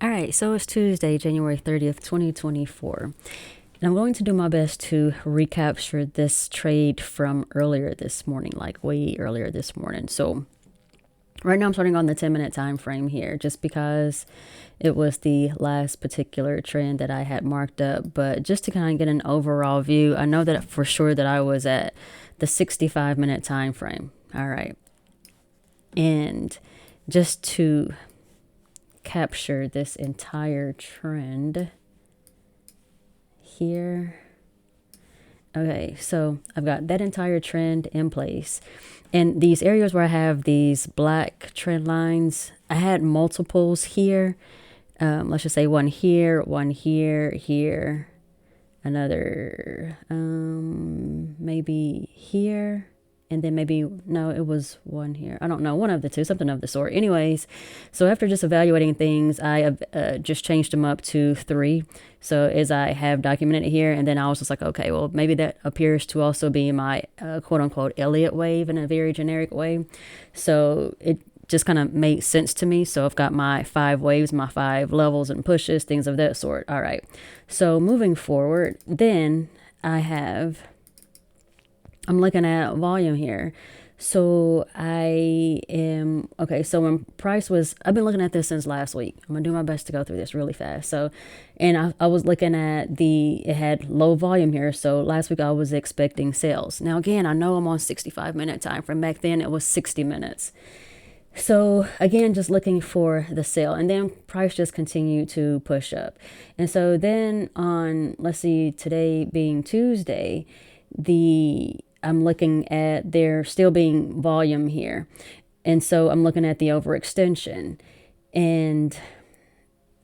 All right, so it's Tuesday, January 30th, 2024. And I'm going to do my best to recapture this trade from earlier this morning, like way earlier this morning. So right now I'm starting on the 10-minute time frame here just because it was the last particular trend that I had marked up. But just to kind of get an overall view, I know that for sure that I was at the 65-minute time frame. All right. And just to capture this entire trend here. Okay, so I've got that entire trend in place. And these areas where I have these black trend lines, I had multiples here. Let's just say one here, here, another maybe here, and then maybe, no, it was one here. I don't know, one of the two, something of the sort. Anyways, so after just evaluating things, I just changed them up to 3. So as I have documented here, and then I was just like, okay, well, maybe that appears to also be my quote unquote Elliott wave in a very generic way. So it just kind of made sense to me. So I've got my 5 waves, my 5 levels and pushes, things of that sort. All right. So moving forward, then I'm looking at volume here. So so when price was, I've been looking at this since last week. I'm gonna do my best to go through this really fast. So, and I was looking at it had low volume here. So last week I was expecting sales. Now again, I know I'm on 65-minute time frame. Back then it was 60 minutes. So again, just looking for the sale, and then price just continued to push up. And so then on, let's see, today being Tuesday, I'm looking at there still being volume here. And so I'm looking at the overextension, and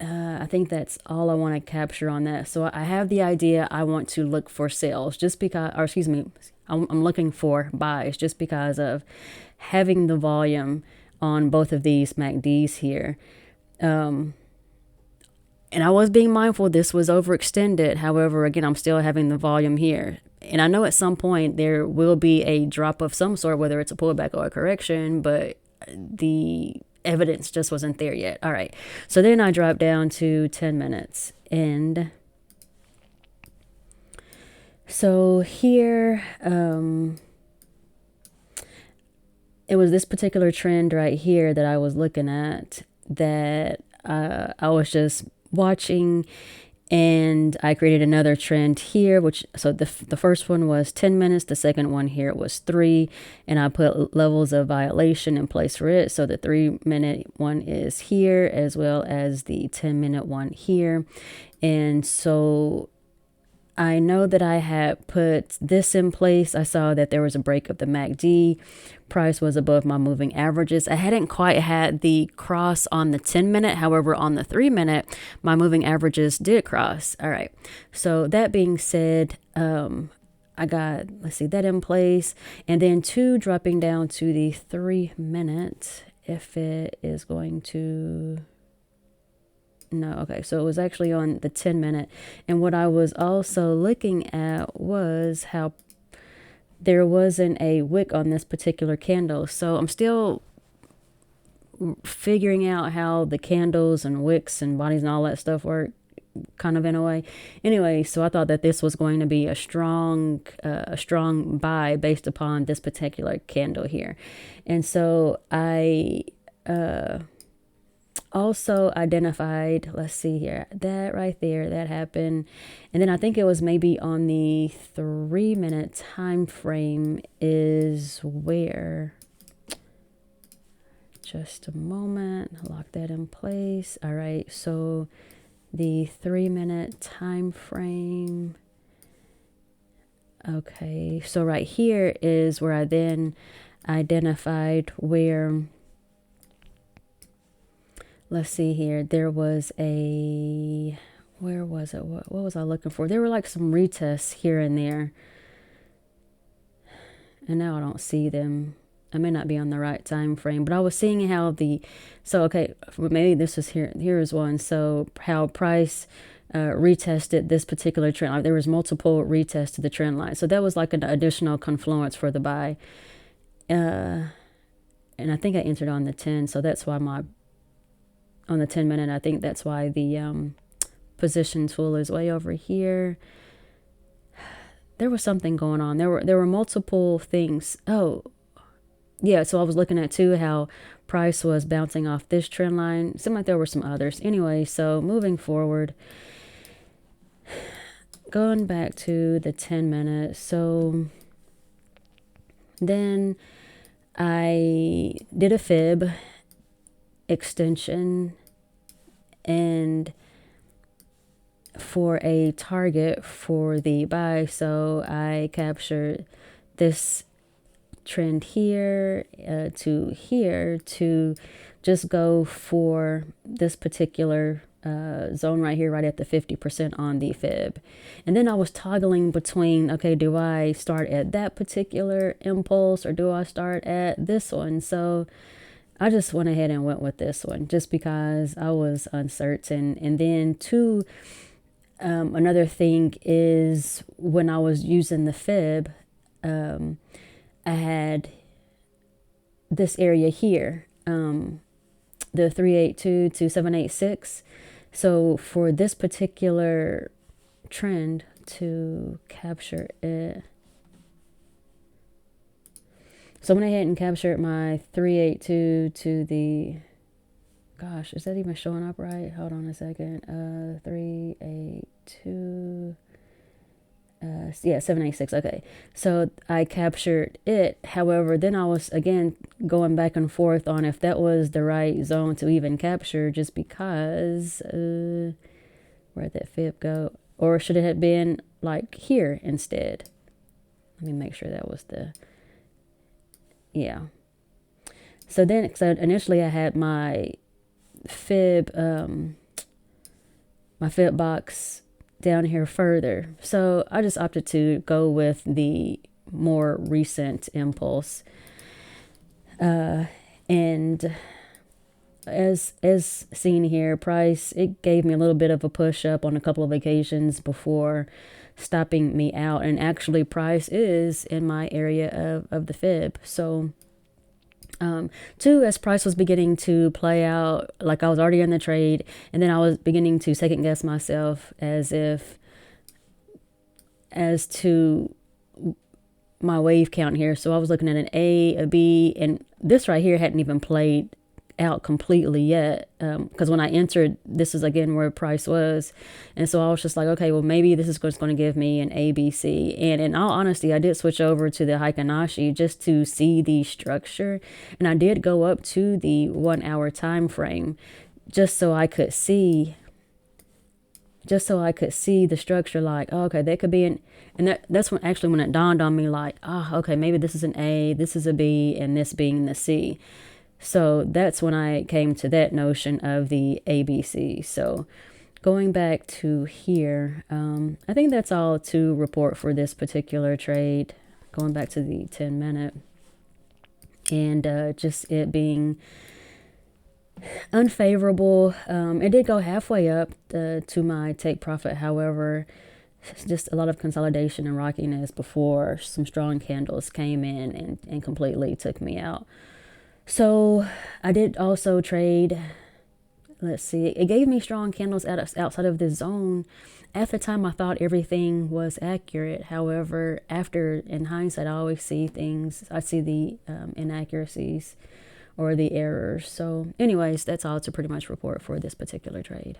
I think that's all I want to capture on that. So I have the idea I want to look for sales just because, or excuse me, I'm looking for buys just because of having the volume on both of these MACDs here. And I was being mindful this was overextended. However, again, I'm still having the volume here. And I know at some point there will be a drop of some sort, whether it's a pullback or a correction, but the evidence just wasn't there yet. All right. So then I dropped down to 10 minutes. And so here, it was this particular trend right here that I was looking at that I was just watching, and I created another trend here, so the first one was 10 minutes, the second one here was 3, and I put levels of violation in place for it. So the 3-minute one is here as well as the 10-minute one here. And so I know that I had put this in place. I saw that there was a break of the MACD. Price was above my moving averages. I hadn't quite had the cross on the 10-minute. However, on the 3-minute, my moving averages did cross. All right. So that being said, I got, let's see, that in place. And then 2 dropping down to the 3-minute. If it is going to... No, okay, so it was actually on the 10-minute. And what I was also looking at was how there wasn't a wick on this particular candle. So I'm still figuring out how the candles and wicks and bodies and all that stuff work, kind of in a way. Anyway, so I thought that this was going to be a strong buy based upon this particular candle here. And so I also identified, let's see here, that right there, that happened. And then I think it was maybe on the 3-minute time frame is where, just a moment, lock that in place. All right, so the 3-minute time frame. Okay, so right here is where I then identified where, let's see here, there was where was it? What was I looking for? There were like some retests here and there. And now I don't see them. I may not be on the right time frame, but I was seeing how okay, maybe this was here. Here is one. So how price retested this particular trend. Like there was multiple retests to the trend line. So that was like an additional confluence for the buy. And I think I entered on the 10. So that's why on the 10-minute. I think that's why the position tool is way over here. There was something going on. There were multiple things. Oh, yeah, so I was looking at too how price was bouncing off this trend line. Seemed like there were some others. Anyway, so moving forward, going back to the 10-minute. So then I did a fib extension and for a target for the buy. So I captured this trend here to just go for this particular zone right here, right at the 50% on the fib. And then I was toggling between, okay, do I start at that particular impulse or do I start at this one? So I just went ahead and went with this one just because I was uncertain. And then another thing is when I was using the fib, I had this area here, the 382 to 786. So for this particular trend to capture it, so I went ahead and captured my 382 to the, gosh, is that even showing up right? Hold on a second. 382. Yeah, 786. Okay, so I captured it. However, then I was again going back and forth on if that was the right zone to even capture, just because where'd that fib go? Or should it have been like here instead? Let me make sure that was the, yeah. So then, so initially I had my fib box down here further. So I just opted to go with the more recent impulse. And as seen here, price, it gave me a little bit of a push up on a couple of occasions before stopping me out. And actually price is in my area of the fib. So two, as price was beginning to play out, like I was already in the trade, and then I was beginning to second guess myself as to my wave count here. So I was looking at an A, a B, and this right here hadn't even played out completely yet, because when I entered, this is again where price was, and so I was just like, okay, well maybe this is what's going to give me an ABC. And in all honesty, I did switch over to the Heikin Ashi just to see the structure, and I did go up to the 1 hour time frame just so I could see the structure, like, oh, okay, that could be an, and that's when actually when it dawned on me, like, oh, okay, maybe this is an A, this is a B, and this being the C. So that's when I came to that notion of the ABC. So going back to here, I think that's all to report for this particular trade. Going back to the 10-minute, and just it being unfavorable. It did go halfway up to my take profit. However, just a lot of consolidation and rockiness before some strong candles came in and completely took me out. So I did also trade, let's see, it gave me strong candles outside of the zone. At the time, I thought everything was accurate. However, after, in hindsight, I always see things, I see the inaccuracies or the errors. So anyways, that's all to pretty much report for this particular trade.